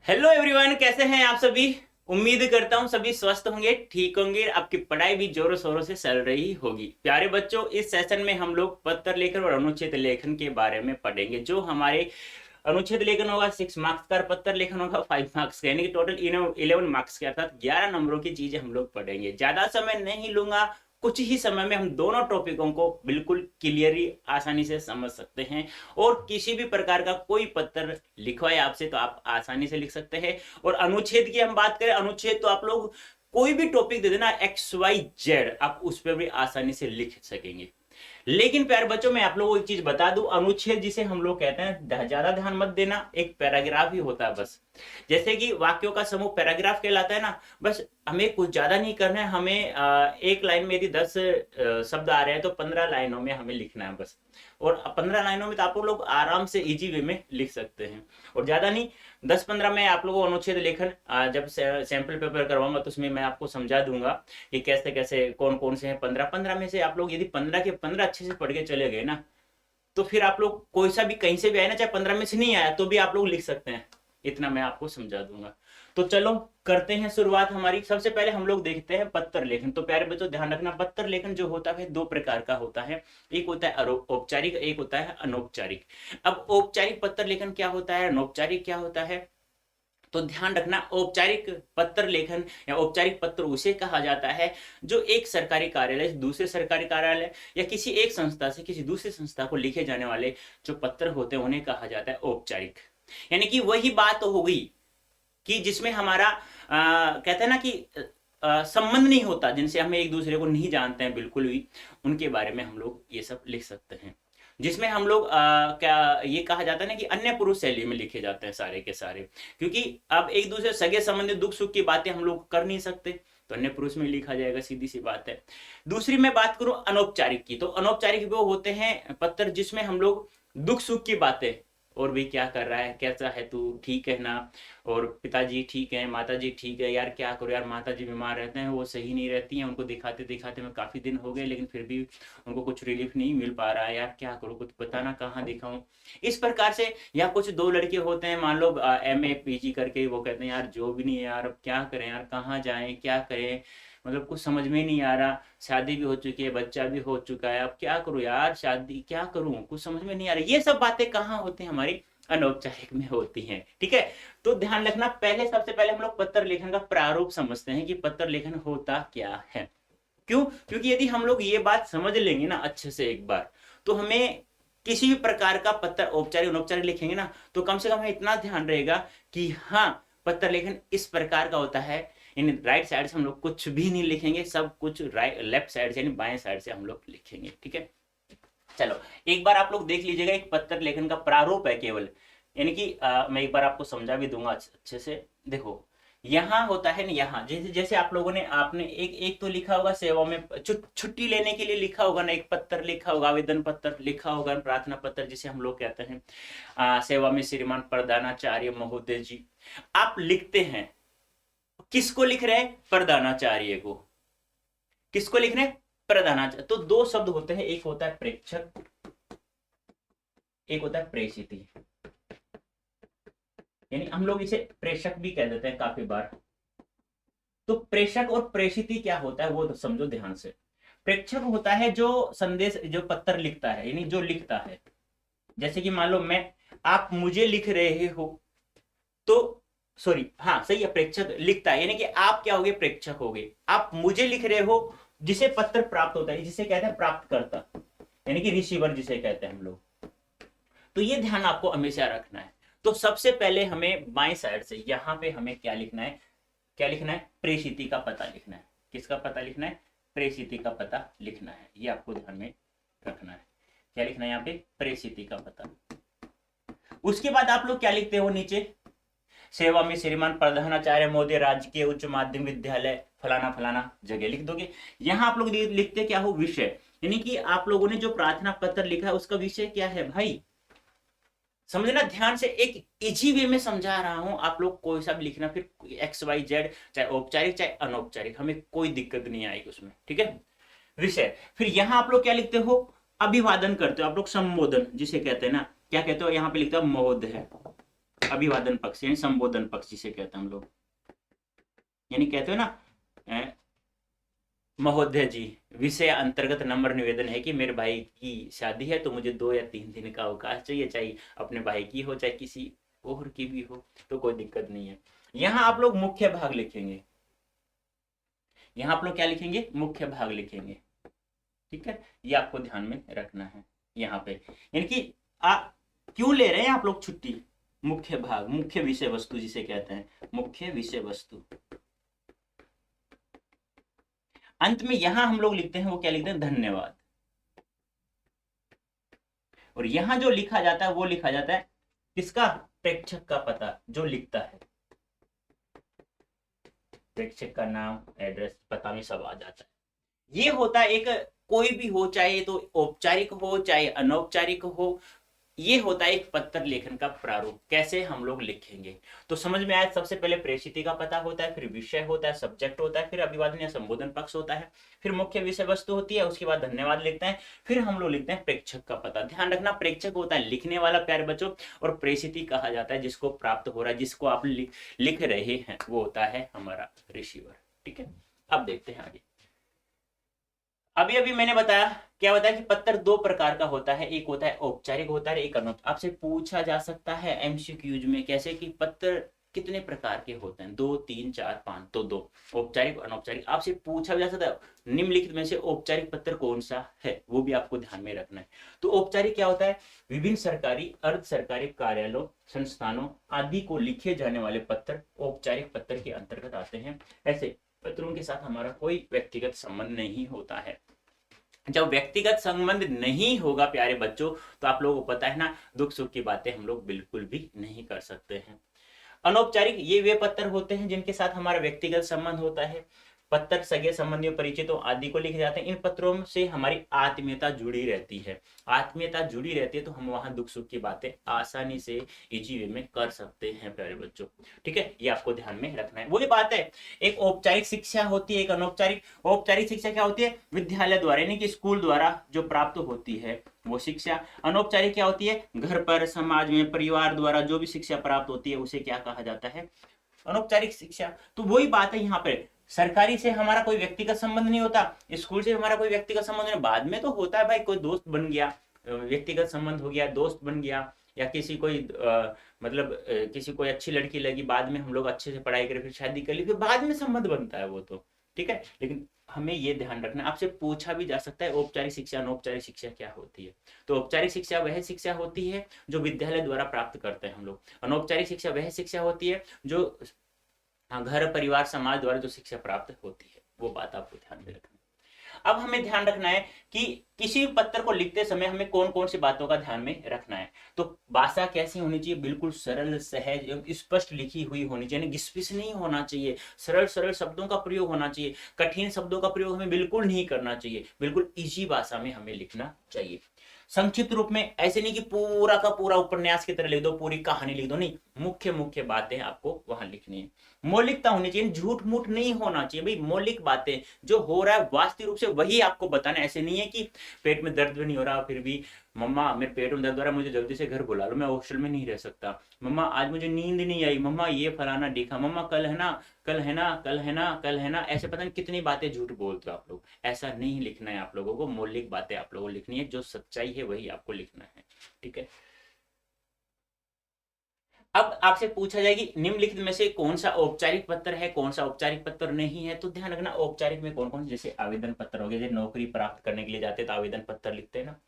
Hello everyone, कैसे हैं आप सभी। उम्मीद करता हूं सभी स्वस्थ होंगे, ठीक होंगे। आपकी पढ़ाई भी जोरों शोरों से चल रही होगी। प्यारे बच्चों, इस सेशन में हम लोग पत्र लेखन और अनुच्छेद लेखन के बारे में पढ़ेंगे। जो हमारे अनुच्छेद लेखन होगा 6 मार्क्स का, पत्र लेखन होगा 5 मार्क्स का, यानी कि टोटल 11 मार्क्स के, अर्थात 11 नंबरों की चीजें हम लोग पढ़ेंगे। ज्यादा समय नहीं लूंगा, कुछ ही समय में हम दोनों टॉपिकों को बिल्कुल क्लियरली आसानी से समझ सकते हैं। और किसी भी प्रकार का कोई पत्र लिखवाए आपसे तो आप आसानी से लिख सकते हैं। और अनुच्छेद की हम बात करें, अनुच्छेद तो आप लोग कोई भी टॉपिक दे देना, XYZ, आप उस पर भी आसानी से लिख सकेंगे। लेकिन प्यारे बच्चों, मैं आप लोगों को एक चीज बता दूं, अनुच्छेद जिसे हम लोग कहते हैं, ज्यादा ध्यान मत देना, एक पैराग्राफ ही होता है बस। जैसे कि वाक्यों का समूह पैराग्राफ कहलाता है ना, बस हमें कुछ ज्यादा नहीं करना है। हमें एक लाइन में यदि 10 शब्द आ रहे हैं तो 15 लाइनों में हमें लिखना है बस। और 15 लाइनों में तो आप लोग आराम से इजी वे में लिख सकते हैं। और ज्यादा नहीं, 10-15 में आप लोगों को अनुच्छेद लेखन जब सैंपल पेपर करवाऊंगा तो उसमें मैं आपको समझा दूंगा कि कैसे कैसे कौन कौन से हैं। 15-15 में से आप लोग यदि 15 के 15 अच्छे से पढ़ के चले गए ना, तो फिर आप लोग कोई सा भी कहीं से भी आए ना, चाहे 15 में से नहीं आया तो भी आप लोग लिख सकते हैं। इतना मैं आपको समझा दूंगा। तो चलो करते हैं शुरुआत हमारी। सबसे पहले हम लोग देखते हैं पत्र लेखन। तो प्यारे बच्चों ध्यान रखना, पत्र लेखन जो होता है दो प्रकार का होता है। एक होता है औपचारिक, एक होता है अनौपचारिक। अब औपचारिक पत्र लेखन क्या होता है, अनौपचारिक क्या होता है, तो ध्यान रखना। औपचारिक पत्र लेखन या औपचारिक पत्र उसे कहा जाता है जो एक सरकारी कार्यालय से दूसरे सरकारी कार्यालय या किसी एक संस्था से किसी दूसरी संस्था को लिखे जाने वाले जो पत्र होते हैं उन्हें कहा जाता है औपचारिक। यानी कि वही बात हो गई कि जिसमें हमारा कहते हैं ना कि संबंध नहीं होता, जिनसे हम एक दूसरे को नहीं जानते हैं बिल्कुल भी, उनके बारे में हम लोग ये सब लिख सकते हैं। जिसमें हम लोग क्या ये कहा जाता है ना कि अन्य पुरुष शैली में लिखे जाते हैं सारे के सारे। क्योंकि अब एक दूसरे सगे संबंधी दुख सुख की बातें हम लोग कर नहीं सकते, तो अन्य पुरुष में लिखा जाएगा, सीधी सी बात है। दूसरी मैं बात करूं अनौपचारिक की, तो अनौपचारिक वो होते हैं पत्र जिसमें हम लोग दुख सुख की बातें, और भी क्या कर रहा है, कैसा है तू, ठीक है ना, और पिताजी ठीक है, माताजी ठीक है, यार क्या करो यार, माताजी बीमार रहते हैं, वो सही नहीं रहती हैं, उनको दिखाते दिखाते मैं काफी दिन हो गए, लेकिन फिर भी उनको कुछ रिलीफ नहीं मिल पा रहा है, यार क्या करूँ, कुछ बताना कहाँ दिखाऊं, इस प्रकार से। या कुछ दो लड़के होते हैं, मान लो MA PG करके, वो कहते हैं यार जो भी नहीं है यार, अब क्या करें यार, कहाँ जाएं, क्या करें, मतलब कुछ समझ में नहीं आ रहा। शादी भी हो चुकी है, बच्चा भी हो चुका है, अब क्या करूं यार, शादी क्या करूं, कुछ समझ में नहीं आ रहा। ये सब बातें कहाँ होती हैं, हमारी अनौपचारिक में होती हैं। ठीक है, तो ध्यान रखना। पहले सबसे पहले हम लोग पत्र लेखन का प्रारूप समझते हैं कि पत्र लेखन होता क्या है। क्यों? क्योंकि यदि हम लोग ये बात समझ लेंगे ना अच्छे से एक बार, तो हमें किसी भी प्रकार का पत्र औपचारिक अनौपचारिक लिखेंगे ना, तो कम से कम हमें इतना ध्यान रहेगा कि हाँ, पत्र लेखन इस प्रकार का होता है। यानी राइट साइड से हम लोग कुछ भी नहीं लिखेंगे, सब कुछ राइट लेफ्ट साइड से यानी बाएं साइड से हम लोग लिखेंगे। ठीक है, चलो एक बार आप लोग देख लीजिएगा, एक पत्र लेखन का प्रारूप है केवल। यानी कि मैं एक बार आपको समझा भी दूंगा अच्छे से। देखो यहाँ होता है ना, यहाँ जैसे जैसे आप लोगों ने आपने एक एक तो लिखा होगा सेवा में छुट्टी लेने के लिए लिखा होगा ना, एक पत्र लिखा होगा, आवेदन पत्र लिखा होगा, प्रार्थना पत्र जिसे हम लोग कहते हैं। सेवा में श्रीमान प्रधानाचार्य महोदय जी, आप लिखते हैं। किसको लिख रहे हैं? प्रधानाचार्य को। किसको लिख रहे हैं? प्रधानाचार्य। तो दो शब्द होते हैं, एक होता है प्रेक्षक, एक होता है प्रेषिती। यानी हम लोग इसे प्रेषक भी कह देते हैं काफी बार। तो प्रेषक और प्रेषिती क्या होता है वो तो समझो ध्यान से। प्रेक्षक होता है जो संदेश, जो पत्र लिखता है, यानी जो लिखता है। जैसे कि मान लो मैं, आप मुझे लिख रहे हो, तो सॉरी, हाँ सही है, प्रेक्षक लिखता है, यानी कि आप क्या होगे, प्रेक्षक होगे। आप मुझे लिख रहे हो, जिसे पत्र प्राप्त होता है, जिसे कहते हैं प्राप्त करता, यानी कि रिसीवर जिसे कहते हैं हम लोग। तो ये ध्यान आपको हमेशा रखना है। तो सबसे पहले हमें बाएं साइड से यहां पे हमें क्या लिखना है, क्या लिखना है, प्रेषिती का पता लिखना है। किसका पता लिखना है? प्रेषिती का पता लिखना है। ये आपको ध्यान में रखना है। क्या लिखना है यहाँ पे? प्रेषिती का पता। उसके बाद आप लोग क्या लिखते हो नीचे, सेवा में श्रीमान प्रधानाचार्य महोदय राजकीय उच्च माध्यमिक विद्यालय फलाना फलाना जगह लिख दोगे। यहां आप लोग लिखते क्या हो, विषय। यानी कि आप लोगों ने जो प्रार्थना पत्र लिखा है उसका विषय क्या है भाई, समझना ध्यान से। एक इजी वे में समझा रहा हूं, आप लोग कोई सा भी लिखना, फिर XYZ, चाहे औपचारिक चाहे अनौपचारिक, हमें कोई दिक्कत नहीं आएगी उसमें। ठीक है, विषय। फिर यहां आप लोग क्या लिखते हो, अभिवादन करते हो आप लोग, संबोधन जिसे कहते हैं ना, क्या कहते हो, यहाँ पे लिखते हो महोदय, अभिवादन पक्ष यानी संबोधन पक्ष जिसे कहते हैं हम लोग, यानी कहते हो ना महोदय जी, विषय अंतर्गत नम्र निवेदन है कि मेरे भाई की शादी है तो मुझे 2 या 3 दिन का अवकाश चाहिए, चाहे अपने भाई की हो चाहे किसी और की भी हो, तो कोई दिक्कत नहीं है। यहाँ आप लोग मुख्य भाग लिखेंगे, यहाँ आप लोग क्या लिखेंगे, मुख्य भाग लिखेंगे, ठीक है, ये आपको ध्यान में रखना है यहाँ पे। यानी कि क्यों ले रहे हैं आप लोग छुट्टी, मुख्य भाग, मुख्य विषय वस्तु जिसे कहते हैं, मुख्य विषय वस्तु। अंत में यहां हम लोग लिखते हैं, वो क्या लिखते हैं, धन्यवाद। और यहां जो लिखा जाता है वो लिखा जाता है किसका, प्रेक्षक का पता जो लिखता है, प्रेक्षक का नाम, एड्रेस, पता में सब आ जाता है। ये होता है एक, कोई भी हो, चाहे तो औपचारिक हो चाहे अनौपचारिक हो, ये होता है एक पत्र लेखन का प्रारूप, कैसे हम लोग लिखेंगे। तो समझ में आया, सबसे पहले प्रेषित का पता होता है, फिर विषय होता है, सब्जेक्ट होता है, फिर अभिवादन या संबोधन पक्ष होता है, फिर मुख्य विषय वस्तु होती है, उसके बाद धन्यवाद लिखते हैं, फिर हम लोग लिखते हैं प्रेक्षक का पता। ध्यान रखना, प्रेक्षक होता है लिखने वाला प्यारे बच्चों, और प्रेषित कहा जाता है जिसको प्राप्त हो रहा है, जिसको आप लिख रहे हैं, वो होता है हमारा रिसीवर। ठीक है, अब देखते हैं आगे। अभी अभी मैंने बताया, क्या बताया कि पत्र 2 प्रकार का होता है, एक होता है औपचारिक होता है, एक अनौपचारिक। आपसे पूछा जा सकता है एमसीक्यूज में, कैसे कि पत्र कितने प्रकार के होते हैं, 2 3 4 5, तो 2 औपचारिक अनौपचारिक। आपसे पूछा जा सकता है निम्नलिखित में से औपचारिक पत्र कौन सा है, वो भी आपको ध्यान में रखना है। तो औपचारिक क्या होता है, विभिन्न सरकारी अर्ध सरकारी कार्यालयों संस्थानों आदि को लिखे जाने वाले पत्र औपचारिक पत्र के अंतर्गत आते हैं। ऐसे पत्रों के साथ हमारा कोई व्यक्तिगत संबंध नहीं होता है। जब व्यक्तिगत संबंध नहीं होगा प्यारे बच्चों, तो आप लोगों को पता है ना, दुख सुख की बातें हम लोग बिल्कुल भी नहीं कर सकते हैं। अनौपचारिक ये वे पत्र होते हैं जिनके साथ हमारा व्यक्तिगत संबंध होता है। पत्र सगे संबंधियों परिचितों आदि को लिखे जाते हैं। इन पत्रों से हमारी आत्मीयता जुड़ी रहती है, आत्मीयता जुड़ी रहती है, तो हम वहां दुख सुख की बातें आसानी से इजी वे में कर सकते हैं प्यारे बच्चों। ठीक है, ये आपको ध्यान में रखना है। वही बात है, एक औपचारिक शिक्षा होती है, एक अनौपचारिक। औपचारिक शिक्षा क्या होती है, विद्यालय द्वारा यानी कि स्कूल द्वारा जो प्राप्त होती है वो शिक्षा। अनौपचारिक क्या होती है, घर पर, समाज में, परिवार द्वारा जो भी शिक्षा प्राप्त होती है उसे क्या कहा जाता है, अनौपचारिक शिक्षा। तो वही बात है यहाँ पे, सरकारी से हमारा कोई व्यक्तिगत संबंध नहीं होता, स्कूल से हमारा कोई व्यक्तिगत संबंध नहीं, बाद में तो होता है भाई, कोई दोस्त बन गया, व्यक्तिगत संबंध हो गया, दोस्त बन गया, या किसी कोई किसी कोई अच्छी लड़की लगी, बाद में हम लोग अच्छे से पढ़ाई करें, फिर शादी कर ली, फिर बाद में संबंध बनता है वो तो। ठीक है, लेकिन हमें ये ध्यान रखना, आपसे पूछा भी जा सकता है औपचारिक शिक्षा अनौपचारिक शिक्षा क्या होती है। तो औपचारिक शिक्षा वह शिक्षा होती है जो विद्यालय द्वारा प्राप्त करते हैं हम लोग। अनौपचारिक शिक्षा वह शिक्षा होती है जो घर परिवार समाज द्वारा जो शिक्षा प्राप्त होती है, वो बात आपको ध्यान में रखना है। अब हमें ध्यान रखना है कि किसी पत्र को लिखते समय हमें कौन कौन सी बातों का ध्यान में रखना है। तो भाषा कैसी होनी चाहिए, बिल्कुल सरल सहज एवं स्पष्ट लिखी हुई होनी चाहिए, घिसपिस नहीं होना चाहिए, सरल सरल शब्दों का प्रयोग होना चाहिए, कठिन शब्दों का प्रयोग हमें बिल्कुल नहीं करना चाहिए, बिल्कुल इजी भाषा में हमें लिखना चाहिए। संक्षिप्त रूप में, ऐसे नहीं कि पूरा का पूरा उपन्यास की तरह लिख दो, पूरी कहानी लिख दो, नहीं, मुख्य मुख्य बातें आपको वहां लिखनी है। मौलिकता होनी चाहिए, झूठ मूठ नहीं होना चाहिए भाई, मौलिक बातें जो हो रहा है वास्तविक रूप से वही आपको बताना। ऐसे नहीं है कि पेट में दर्द भी नहीं हो रहा फिर भी, मम्मा मेरे पेट में दर्द हो रहा है, मुझे जल्दी से घर बुला लो, मैं हॉस्टल में नहीं रह सकता, मम्मा आज मुझे नींद नहीं आई, मम्मा ये फलाना देखा, मम्मा कल है ना, कल है ना, कल है ना, कल है ना, ऐसे पता नहीं कितनी बातें झूठ बोलते हो आप लोग। ऐसा नहीं लिखना है आप लोगों को, मौलिक बातें आप लोगों को लिखनी है, जो सच्चाई है वही आपको लिखना है। ठीक है, अब आपसे पूछा जाएगी निम्नलिखित में से कौन सा औपचारिक पत्र है, कौन सा औपचारिक पत्र नहीं है। तो ध्यान रखना, औपचारिक में कौन कौन, जैसे आवेदन पत्र हो गया, जैसे नौकरी प्राप्त करने के लिए जाते हैं तो आवेदन पत्र लिखते हैं ना,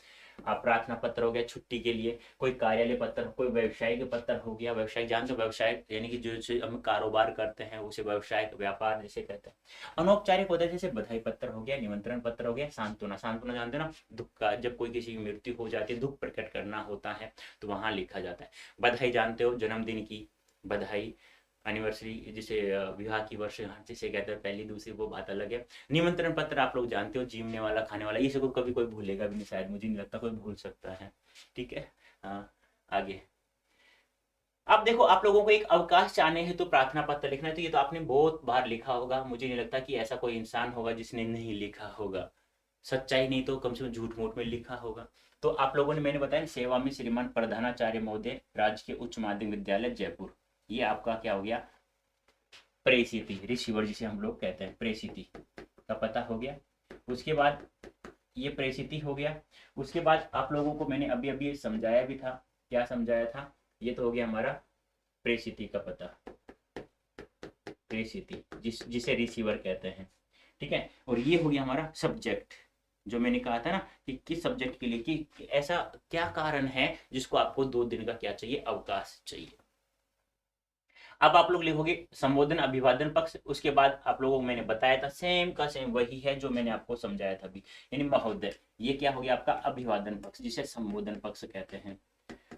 प्रार्थना पत्र हो गया छुट्टी के लिए, कोई कार्यालय पत्र, कोई व्यवसायिक पत्र हो गया, व्यवसायिक जानते हो, व्यवसाय यानी कि जो हम कारोबार करते हैं उसे व्यवसायिक व्यापार जिसे कहते हैं। अनौपचारिक होता है जैसे बधाई पत्र हो गया, निमंत्रण पत्र हो गया, सांत्वना, सांत्वना जानते हो ना, दुख का, जब कोई किसी की मृत्यु हो जाती है, दुख प्रकट करना होता है तो वहां लिखा जाता है। बधाई जानते हो, जन्मदिन की बधाई, एनिवर्सरी जिसे विवाह की वर्षगांठ जिसे कहते हैं, पहली दूसरी वो बात अलग है। निमंत्रण पत्र आप लोग जानते हो, जीवने वाला खाने वाला, ये सब कभी कोई भूलेगा भी नहीं, शायद मुझे नहीं लगता कोई भूल सकता है। ठीक है, हाँ आगे। अब देखो, आप लोगों को एक अवकाश चाहने हैं तो प्रार्थना पत्र लिखना है, तो ये तो आपने बहुत बार लिखा होगा, मुझे नहीं लगता कि ऐसा कोई इंसान होगा जिसने नहीं लिखा होगा, सच्चाई नहीं तो कम से कम झूठ मूठ में लिखा होगा। तो आप लोगों ने, मैंने बताया ना, सेवा में श्रीमान प्रधानाचार्य महोदय, राजकीय उच्च माध्यमिक विद्यालय जयपुर, ये आपका क्या हो गया, प्रेसिति, रिसीवर जिसे हम लोग कहते हैं, प्रेसिति का पता हो गया। उसके बाद ये प्रेसिति हो गया। उसके बाद आप लोगों को मैंने अभी अभी समझाया भी था, क्या समझाया था, ये तो हो गया हमारा प्रेसिति का पता, प्रेसिति जिसे रिसीवर कहते हैं, ठीक है। और ये हो गया हमारा सब्जेक्ट, जो मैंने कहा था ना कि किस सब्जेक्ट के लिए, कि ऐसा क्या कारण है जिसको आपको 2 दिन का क्या चाहिए, अवकाश चाहिए। अब आप लोग लिखोगे संबोधन अभिवादन पक्ष। उसके बाद आप लोगों को मैंने बताया था सेम का सेम वही है जो मैंने आपको समझाया था अभी, यानी महोदय, ये क्या हो गया आपका अभिवादन पक्ष, जिसे संबोधन पक्ष कहते हैं।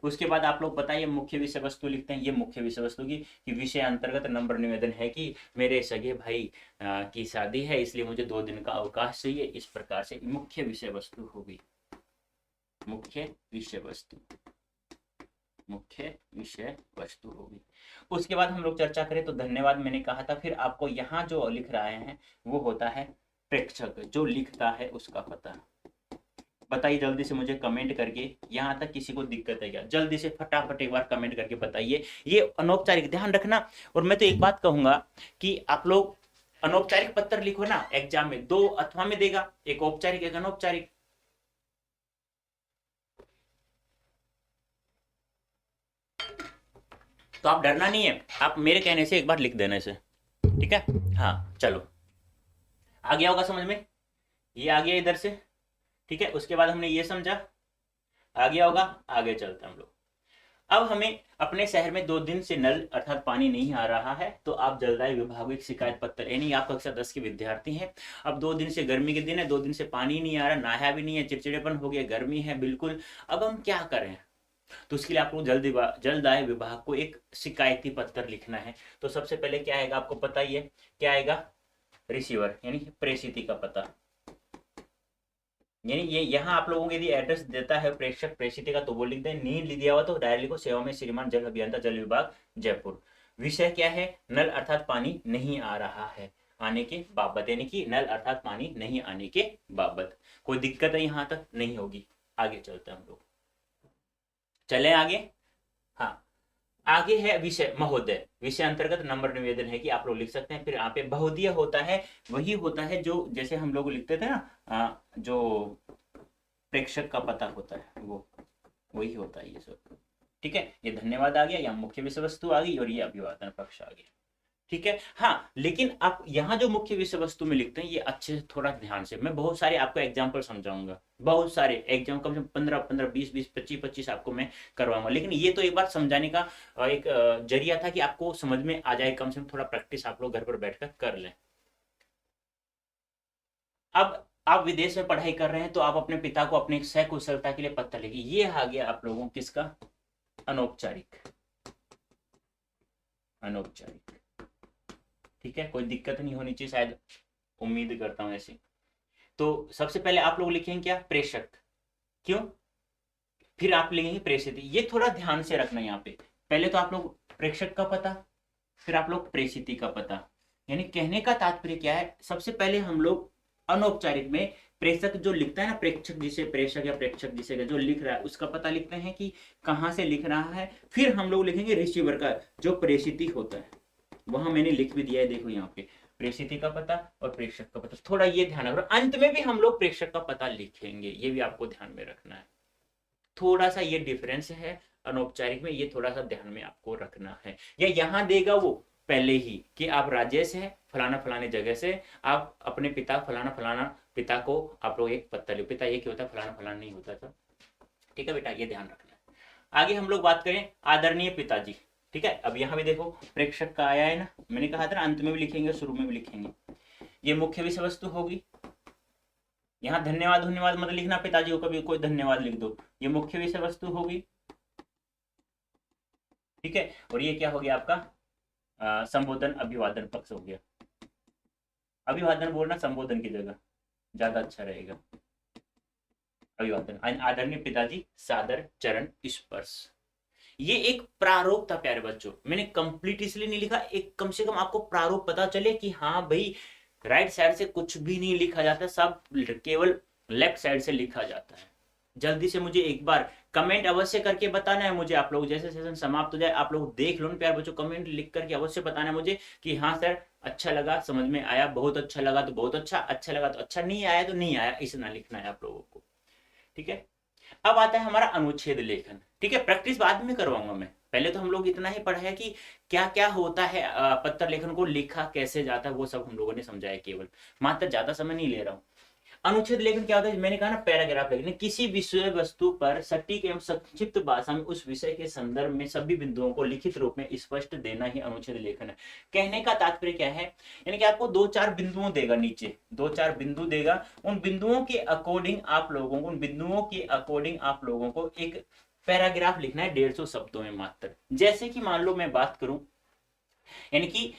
उसके बाद आप लोग बताइए मुख्य विषय वस्तु लिखते हैं, ये मुख्य विषय वस्तु की कि विषय अंतर्गत नम्र निवेदन है कि मेरे सगे भाई की शादी है, इसलिए मुझे 2 दिन का अवकाश चाहिए। इस प्रकार से मुख्य विषय वस्तु होगी, मुख्य विषय वस्तु, मुख्य विषय वस्तु होगी। उसके बाद हम लोग चर्चा करें तो धन्यवाद मैंने कहा था। फिर आपको यहाँ जो लिख रहे हैं वो होता है प्रेक्षक, जो लिखता है उसका पता। बताइए जल्दी से मुझे कमेंट करके, यहाँ तक किसी को दिक्कत है क्या, जल्दी से फटाफट एक बार कमेंट करके बताइए। ये अनौपचारिक ध्यान रखना। और मैं तो एक बात कहूंगा कि आप लोग अनौपचारिक पत्र लिखो ना एग्जाम में, 2 अथवा में देगा, एक औपचारिक एक अनौपचारिक। तो आप डरना नहीं है, आप मेरे कहने से एक बार लिख देने से, ठीक है। हाँ चलो, आ गया होगा समझ में, ये आ गया इधर से, ठीक है। उसके बाद हमने ये समझा, आ गया होगा। आगे चलते हम लोग। अब हमें अपने शहर में 2 दिन से नल अर्थात पानी नहीं आ रहा है, तो आप जलदाय विभाग को एक शिकायत पत्र, यानी आप कक्षा 10 के विद्यार्थी हैं, अब 2 दिन से गर्मी के दिन है, 2 दिन से पानी नहीं आ रहा, नहाया भी नहीं है, चिड़चिड़ेपन हो गया, गर्मी है बिल्कुल, अब हम क्या करें। तो उसके लिए आपको जलदाय विभाग को एक शिकायती पत्र लिखना है। तो सबसे पहले क्या आएगा आपको पता ही है, क्या आएगा, रिसीवर यानी प्रेषिती का पता, यानी ये यहाँ आप लोगों को यदि एड्रेस देता है प्रेषक प्रेषिती का तो वो लिख दें, नहीं दिया हुआ तो डायरेक्ट लिखो सेवा में श्रीमान जल अभियंता जल विभाग जयपुर। विषय क्या है, नल अर्थात पानी नहीं आ रहा है, आने के बाबत, यानी कि नल अर्थात पानी नहीं आने के बाबत। कोई दिक्कत है यहाँ तक नहीं होगी। आगे चलते हैं हम लोग, चले आगे। हाँ, आगे है विषय महोदय, विषय अंतर्गत नंबर निवेदन है कि आप लोग लिख सकते हैं। फिर यहाँ पे बहुदीय होता है, वही होता है जो जैसे हम लोग लिखते थे ना, जो प्रेक्षक का पता होता है वो वही होता है ये सब, ठीक है। ये धन्यवाद आ गया, यहाँ मुख्य विषय वस्तु आ गई और ये अभिवादन पक्ष आ गया, ठीक है। हाँ, लेकिन आप यहाँ जो मुख्य विषय वस्तु में लिखते हैं ये अच्छे से थोड़ा ध्यान से, मैं बहुत सारे आपको एग्जाम्पल समझाऊंगा, बहुत सारे एग्जाम, कम से कम 15 20 20 25 25 आपको मैं करवाऊंगा। लेकिन ये तो एक बार समझाने का एक जरिया था कि आपको समझ में आ जाए, कम से कम थोड़ा प्रैक्टिस आप लोग घर पर बैठकर कर लें। अब आप विदेश में पढ़ाई कर रहे हैं तो आप अपने पिता को अपने सकुशलता के लिए पत्र लिखिए। ये आ गया आप लोगों किसका, अनौपचारिक, अनौपचारिक, ठीक है। कोई दिक्कत नहीं होनी चाहिए, शायद उम्मीद करता हूं ऐसे। तो सबसे पहले आप लोग लिखेंगे क्या, प्रेषक, क्यों, फिर आप लिखेंगे प्रेषित। ये थोड़ा ध्यान से रखना, यहाँ पे पहले तो आप लोग प्रेक्षक का पता, फिर आप लोग प्रेषिती का पता। यानी कहने का तात्पर्य क्या है, सबसे पहले हम लोग अनौपचारिक में प्रेषक जो लिखता है ना, प्रेक्षक जिसे प्रेषक या प्रेक्षक जिसे जो लिख रहा है उसका पता लिखते हैं कि कहाँ से लिख रहा है। फिर हम लोग लिखेंगे रिसीवर का जो प्रेषिती होता है, वहां मैंने लिख भी दिया है, देखो यहाँ पे प्रेषिती का पता और प्रेषक का पता, थोड़ा ये ध्यान रखो। अंत में भी हम लोग प्रेषक का पता लिखेंगे, ये भी आपको ध्यान में रखना है। थोड़ा सा ये डिफरेंस है अनौपचारिक में, ये थोड़ा सा ध्यान में आपको रखना है। या यहाँ देगा वो पहले ही कि आप राजेश हैं फलाना फलाने जगह से, आप अपने पिता फलाना फलाना पिता को आप लोग एक पत्र लिखो। पिता ये क्या होता है, फलाना फलाना नहीं होता था, ठीक है बेटा, ये ध्यान रखना है। आगे हम लोग बात करें आदरणीय पिताजी, ठीक है। अब यहाँ भी देखो प्रेक्षक का आया है ना, मैंने कहा था ना अंत में भी लिखेंगे शुरू में भी लिखेंगे। ये मुख्य विषय वस्तु होगी। यहाँ धन्यवाद धन्यवाद मत लिखना पिताजी को, कभी कोई धन्यवाद लिख दो, ये मुख्य विषय वस्तु होगी, ठीक है। और ये क्या हो गया आपका संबोधन अभिवादन पक्ष हो गया। अभिवादन बोलना संबोधन की जगह ज्यादा अच्छा रहेगा। अभिवादन, आदरणीय पिताजी सादर चरण स्पर्श। ये एक प्रारूप था प्यारे बच्चों, मैंने कंप्लीट इसलिए नहीं लिखा, एक कम से कम आपको प्रारूप पता चले कि हाँ भाई राइट साइड से कुछ भी नहीं लिखा जाता, सब केवल लेफ्ट साइड से लिखा जाता है। जल्दी से मुझे एक बार कमेंट अवश्य करके बताना है मुझे। आप लोग जैसे सेशन समाप्त हो जाए आप लोग देख लो ना प्यार बच्चों, कमेंट लिख करके अवश्य बताना है मुझे कि हाँ सर अच्छा लगा, समझ में आया, बहुत अच्छा लगा तो बहुत अच्छा, अच्छा लगा तो अच्छा, नहीं आया तो नहीं आया, इतना लिखना है आप लोगों को। ठीक है, अब आता है हमारा अनुच्छेद लेखन। ठीक है, प्रैक्टिस बाद में करवाऊंगा मैं, पहले तो हम लोग इतना ही पढ़ा है कि क्या क्या होता है, पत्र लेखन को लिखा कैसे जाता है वो सब हम लोगों ने समझाया केवल, मात्र ज्यादा समय नहीं ले रहा हूं। अनुच्छेद लेखन क्या होता है, मैंने कहा ना पैराग्राफ लेखन, किसी विषय वस्तु पर सटीक एवं संक्षिप्त भाषा में उस विषय के संदर्भ में सभी बिंदुओं को लिखित रूप में स्पष्ट देना ही अनुच्छेद लेखन है। कहने का तात्पर्य क्या है, यानी कि आपको दो चार बिंदुओं देगा, नीचे दो चार बिंदु देगा, उन बिंदुओं के अकॉर्डिंग आप लोगों को, उन बिंदुओं के अकॉर्डिंग आप लोगों को एक पैराग्राफ लिखना है 150 शब्दों में मात्र। जैसे कि मान लो मैं बात करूं, यानी कि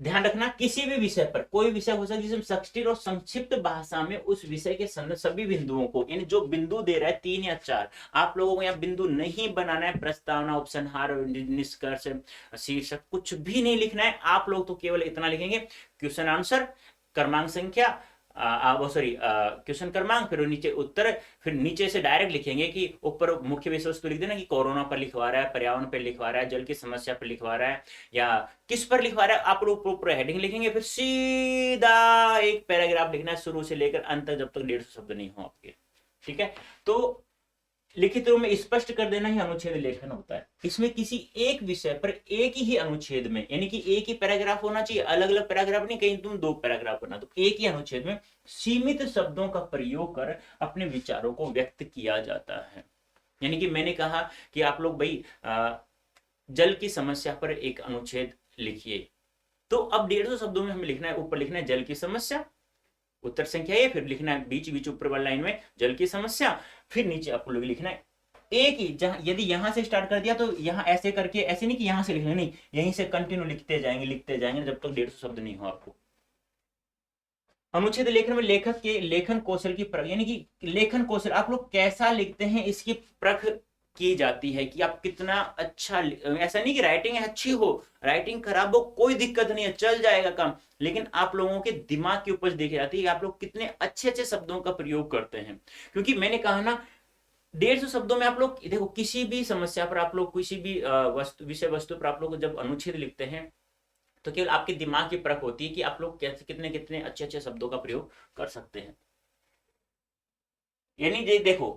ध्यान रखना किसी भी विषय पर, कोई विषय हो सकता है जिसमें सटीक और संक्षिप्त भाषा में उस विषय के संदर्भ सभी बिंदुओं को, यानी जो बिंदु दे रहा है 3 या 4, आप लोगों को यहाँ बिंदु नहीं बनाना है, प्रस्तावना, उपसंहार, निष्कर्ष, शीर्षक कुछ भी नहीं लिखना है। आप लोग तो केवल इतना लिखेंगे क्वेश्चन आंसर, क्रमांक संख्या, सॉरी क्वेश्चन क्रमांक, फिर नीचे उत्तर, फिर नीचे से डायरेक्ट लिखेंगे कि ऊपर मुख्य विषय वस्तु लिख देना कि कोरोना पर लिखवा रहा है, पर्यावरण पर लिखवा रहा है, जल की समस्या पर लिखवा रहा है, या किस पर लिखवा रहा है, आप लोग प्रॉपर हेडिंग लिखेंगे, फिर सीधा एक पैराग्राफ लिखना है शुरू से लेकर अंत तक, जब तक 150 शब्द नहीं हो आपके। ठीक है, तो लिखित रूप में स्पष्ट कर देना ही अनुच्छेद लेखन होता है। इसमें किसी एक विषय पर एक ही अनुच्छेद में, यानी कि एक ही पैराग्राफ होना चाहिए, अलग अलग पैराग्राफ नहीं, कहीं तुम 2 पैराग्राफ बना तो एक ही अनुच्छेद में सीमित शब्दों का प्रयोग कर अपने विचारों को व्यक्त किया जाता है। यानी कि मैंने कहा कि आप लोग भाई जल की समस्या पर एक अनुच्छेद लिखिए, तो अब 150 शब्दों में हमें लिखना है, ऊपर लिखना है जल की समस्या, उत्तर संख्या ये, फिर लिखना है बीच बीच ऊपर वाली लाइन में जल की समस्या, फिर नीचे आपको लिखना है एक ही, जहां यदि यहां से स्टार्ट कर दिया तो यहां ऐसे करके, ऐसे नहीं कि यहां से लिखना, नहीं, यहीं से कंटिन्यू लिखते जाएंगे जब तक 150 शब्द नहीं हो आपको। अनुच्छेद लेखन में लेखक के लेखन कौशल की यानी कि लेखन कौशल आप लोग कैसा लिखते हैं इसकी परख की जाती है कि आप कितना अच्छा, ऐसा नहीं कि राइटिंग अच्छी हो, राइटिंग खराब हो कोई दिक्कत नहीं है, चल जाएगा काम, लेकिन आप लोगों के दिमाग की उपज देखी जाती है कि आप लोग कितने अच्छे अच्छे शब्दों का प्रयोग करते हैं। क्योंकि मैंने कहा ना 150 शब्दों में आप लोग देखो, किसी भी समस्या पर आप लोग, किसी भी विषय वस्तु पर आप लोग जब अनुच्छेद लिखते हैं तो केवल आपके दिमाग की परख होती है कि आप लोग कैसे कितने कितने अच्छे अच्छे शब्दों का प्रयोग कर सकते हैं। यानी देखो,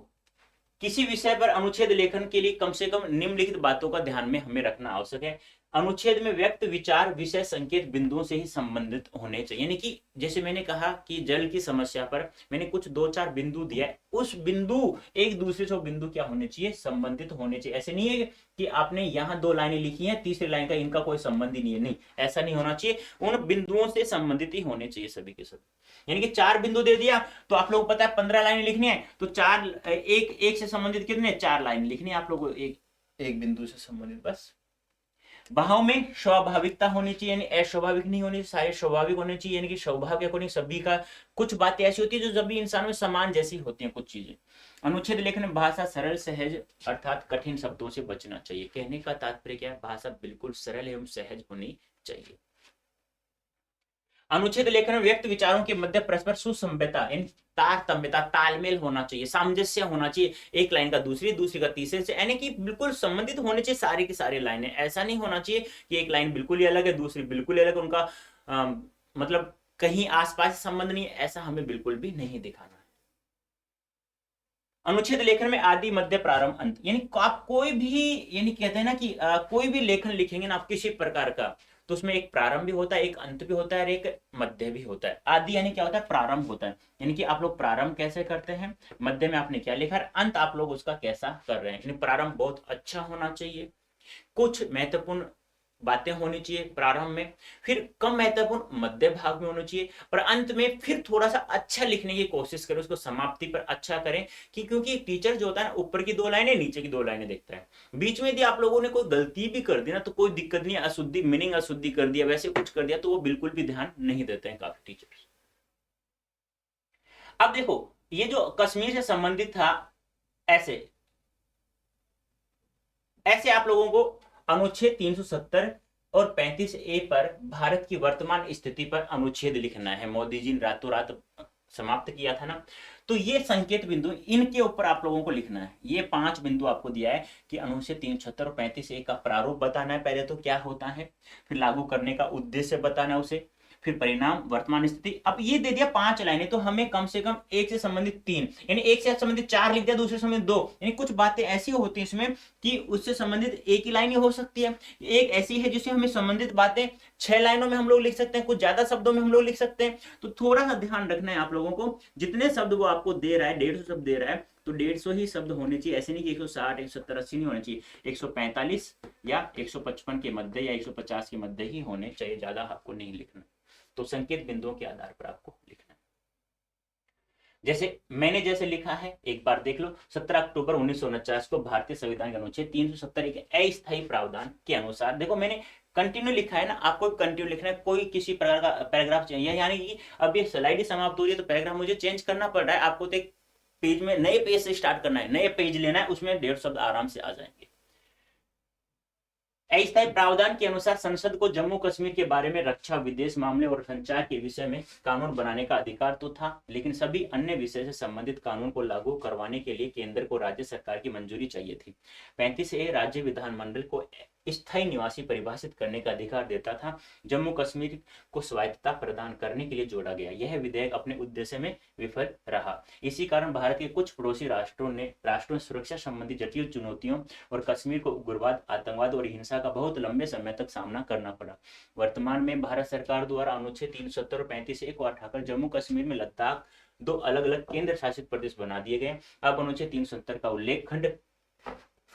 किसी विषय पर अनुच्छेद लेखन के लिए कम से कम निम्नलिखित बातों का ध्यान में हमें रखना आवश्यक है। अनुच्छेद में व्यक्त विचार विषय संकेत बिंदुओं से ही संबंधित होने चाहिए। यानी कि जैसे मैंने कहा कि जल की समस्या पर मैंने कुछ 2-4 बिंदु दिया है, उस बिंदु एक दूसरे से बिंदु क्या होने चाहिए, संबंधित होने चाहिए। ऐसे नहीं है कि आपने यहाँ 2 लाइनें लिखी हैं, तीसरी लाइन का इनका कोई संबंध ही नहीं है, नहीं, ऐसा नहीं होना चाहिए, उन बिंदुओं से संबंधित ही होने चाहिए सभी के सभी। यानी कि 4 बिंदु दे दिया तो आप लोगों को पता है 15 लाइनें लिखनी है, तो 4 एक से संबंधित कितने, 4 लाइन लिखनी है आप लोगों को, एक बिंदु से संबंधित बस। भाव में स्वाभाविकता होनी चाहिए, यानी अस्वाभाविक नहीं होनी, सारे स्वाभाविक होने चाहिए, यानी कि स्वभाव के अकॉर्डिंग सभी का, कुछ बातें ऐसी होती है जो सभी इंसानों में समान जैसी होती हैं कुछ चीजें। अनुच्छेद लेखन में भाषा सरल सहज अर्थात कठिन शब्दों से बचना चाहिए। कहने का तात्पर्य क्या है, भाषा बिल्कुल सरल एवं सहज होनी चाहिए। अनुच्छेद लेखन में व्यक्त विचारों के मध्य परस्पर सुसंबद्धता, तारतम्यता, तालमेल होना चाहिए, सामंजस्य होना चाहिए, एक लाइन का दूसरी, दूसरी का तीसरे से, यानी कि बिल्कुल संबंधित होने चाहिए सारी की सारी लाइनें। ऐसा नहीं होना चाहिए कि एक लाइन बिल्कुल ही अलग है, दूसरी बिल्कुल ही अलग, उनका मतलब कहीं आसपास संबंध नहीं है, ऐसा हमें बिल्कुल भी नहीं दिखाना है। अनुच्छेद लेखन में आदि मध्य प्रारंभ अंत, यानी आप कोई भी, यानी कहते हैं ना कि कोई भी लेखन लिखेंगे ना आप किसी प्रकार का, तो उसमें एक प्रारंभ भी होता है, एक अंत भी होता है और एक मध्य भी होता है। आदि यानी क्या होता है, प्रारंभ होता है, यानी कि आप लोग प्रारंभ कैसे करते हैं, मध्य में आपने क्या लिखा, अंत आप लोग उसका कैसा कर रहे हैं। यानी प्रारंभ बहुत अच्छा होना चाहिए, कुछ महत्वपूर्ण बातें होनी चाहिए प्रारंभ में, फिर कम महत्वपूर्ण मध्य भाग में होनी चाहिए, और अंत में फिर थोड़ा सा अच्छा लिखने की कोशिश करें, उसको समाप्ति पर अच्छा करें, कि क्योंकि टीचर जो होता है ना, ऊपर की 2 लाइनें नीचे की 2 लाइनें देखता है, बीच में यदि आप लोगों ने कोई गलती भी कर दी ना तो कोई दिक्कत नहीं, अशुद्धि मीनिंग अशुद्धि कर दिया, वैसे कुछ कर दिया तो वो बिल्कुल भी ध्यान नहीं देते हैं काफी टीचर्स। अब देखो, ये जो कश्मीर से संबंधित था, ऐसे ऐसे आप लोगों को अनुच्छेद 370 और 35A पर भारत की वर्तमान स्थिति पर अनुच्छेद लिखना है। मोदी जी रातों रात समाप्त किया था ना। तो ये संकेत बिंदु, इनके ऊपर आप लोगों को लिखना है। ये 5 बिंदु आपको दिया है कि अनुच्छेद 376 और 35A का प्रारूप बताना है, पहले तो क्या होता है, फिर लागू करने का उद्देश्य बताना है उसे, फिर परिणाम, वर्तमान स्थिति। अब ये दे दिया 5 लाइनें, तो हमें कम से कम एक से संबंधित 3, यानी एक से संबंधित 4 लिख दिया, दूसरे से संबंधित 2, यानी कुछ बातें ऐसी होती हैं इसमें कि उससे संबंधित एक ही लाइन ही हो सकती है। एक ऐसी है जिससे हमें संबंधित बातें 6 लाइनों में हम लोग लिख सकते हैं, कुछ ज्यादा शब्दों में हम लोग लिख सकते हैं। तो थोड़ा सा ध्यान रखना है आप लोगों को, जितने शब्द वो आपको दे रहा है, 150 शब्द दे रहा है, तो 150 ही शब्द होने चाहिए, ऐसे नहीं कि 160, 170, 80 नहीं होने चाहिए, 145 या 155 के मध्य या 150 के मध्य ही होने चाहिए, ज्यादा आपको नहीं लिखना। तो संकेत बिंदुओं के आधार पर आपको लिखना है। जैसे लिखा है, एक बार देख लो। 17 अक्टूबर 1949 को भारतीय संविधान के अनुच्छेद 370 के अस्थायी प्रावधान के अनुसार, देखो मैंने कंटिन्यू लिखा है ना, आपको कंटिन्यू लिखना है, कोई किसी प्रकार का पैराग्राफ चाहिए, यानी कि अब ये स्लाइड ही समाप्त हो रही है तो पैराग्राफ मुझे चेंज करना पड़ रहा है, आपको तो एक पेज में, नए पेज से स्टार्ट करना है, नए पेज लेना है, उसमें 150 शब्द आराम से आ जाएंगे। अस्थायी प्रावधान के अनुसार संसद को जम्मू कश्मीर के बारे में रक्षा, विदेश मामले और संचार के विषय में कानून बनाने का अधिकार तो था, लेकिन सभी अन्य विषय से संबंधित कानून को लागू करवाने के लिए केंद्र को राज्य सरकार की मंजूरी चाहिए थी। 35A राज्य विधानमंडल को स्थायी निवासी परिभाषित करने का अधिकार देता था। जम्मू कश्मीर को स्वायत्तता प्रदान करने के लिए जोड़ा गया। यह विधेयक अपने उद्देश्य में विफल रहा। इसी कारण भारत के कुछ पड़ोसी राष्ट्रों सुरक्षा संबंधी जटिल चुनौतियों और कश्मीर को उग्रवाद, आतंकवाद और हिंसा का बहुत लंबे समय तक सामना करना पड़ा। वर्तमान में भारत सरकार द्वारा अनुच्छेद 370 और 35A को हटाकर जम्मू कश्मीर में लद्दाख 2 अलग अलग केंद्र शासित प्रदेश बना दिए गए। अब अनुच्छेद 370 का उल्लेख खंड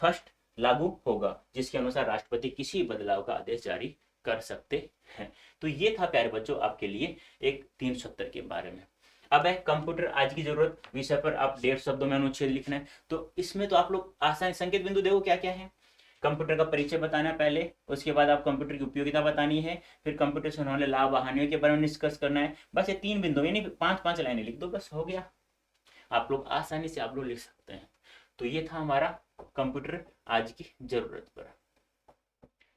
फर्स्ट लागू होगा, जिसके अनुसार राष्ट्रपति किसी बदलाव का आदेश जारी कर सकते हैं। तो ये था प्यारे बच्चों आपके लिए एक 370 के बारे में। अब है कंप्यूटर आज की जरूरत विषय पर आप 150 शब्दों में अनुच्छेद लिखना है। तो इसमें तो आप लोग आसान संकेत बिंदु देखो क्या क्या है। कंप्यूटर का परिचय बताना है पहले, उसके बाद आप कंप्यूटर की उपयोगिता बतानी है, फिर कंप्यूटर से होने वाले लाभ हानियों के बारे में डिस्कस करना है। बस ये 3 बिंदु, यानी 5-5 लाइनें लिख दो, बस हो गया। आप लोग आसानी से आप लोग लिख सकते हैं। तो ये था हमारा कंप्यूटर आज की जरूरत पर।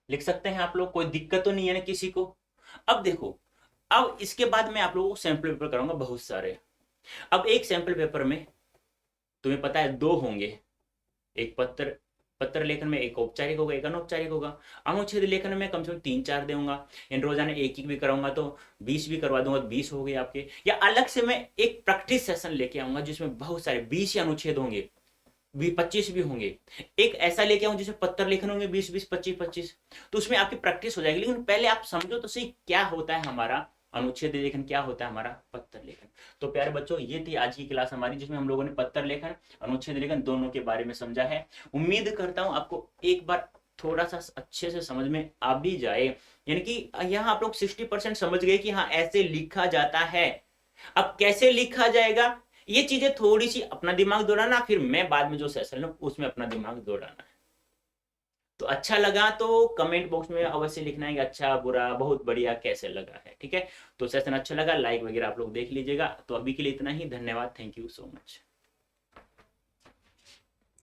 लिख सकते हैं आप लोग, कोई दिक्कत तो नहीं है ना किसी को। अब देखो, अब इसके बाद मैं आप लोगों को सैंपल पेपर कराऊंगा बहुत सारे। अब एक सैंपल पेपर में तुम्हें पता है 2 होंगे, एक पत्र लेखन में एक औपचारिक होगा, एक अनौपचारिक होगा। अनुच्छेद लेखन में कम से कम 3-4 दूंगा, इन रोजाना एक भी कराऊंगा तो 20 भी करवा दूंगा, 20 हो गए आपके। या अलग से मैं एक प्रैक्टिस सेशन लेके आऊंगा जिसमें बहुत सारे 20 अनुच्छेद होंगे, 25 भी होंगे। एक ऐसा लेके आऊं जिसमें पत्र लेखन होंगे 20-20, 25-25, तो उसमें आपकी प्रैक्टिस हो जाएगी। लेकिन पहले आप समझो तो सही क्या होता है हमारा अनुच्छेद लेखन, क्या होता है हमारा पत्र लेखन। तो प्यारे बच्चों, ये थी आज की क्लास हमारी, जिसमें हम लोगों ने पत्र लेखन, अनुच्छेद लेखन दोनों के बारे में समझा है। उम्मीद करता हूं आपको एक बार थोड़ा सा अच्छे से समझ में आ भी जाए, यानी कि यहाँ आप लोग 60% समझ गए कि हाँ ऐसे लिखा जाता है। अब कैसे लिखा जाएगा, ये चीजें थोड़ी सी अपना दिमाग दौड़ाना, फिर मैं बाद में जो सेशन लूं उसमें अपना दिमाग दौड़ाना है। तो अच्छा लगा तो कमेंट बॉक्स में अवश्य लिखना है कि अच्छा, बुरा, बहुत बढ़िया, कैसे लगा है। ठीक है, तो सेशन अच्छा लगा लाइक वगैरह आप लोग देख लीजिएगा। तो अभी के लिए इतना ही, धन्यवाद, थैंक यू सो मच।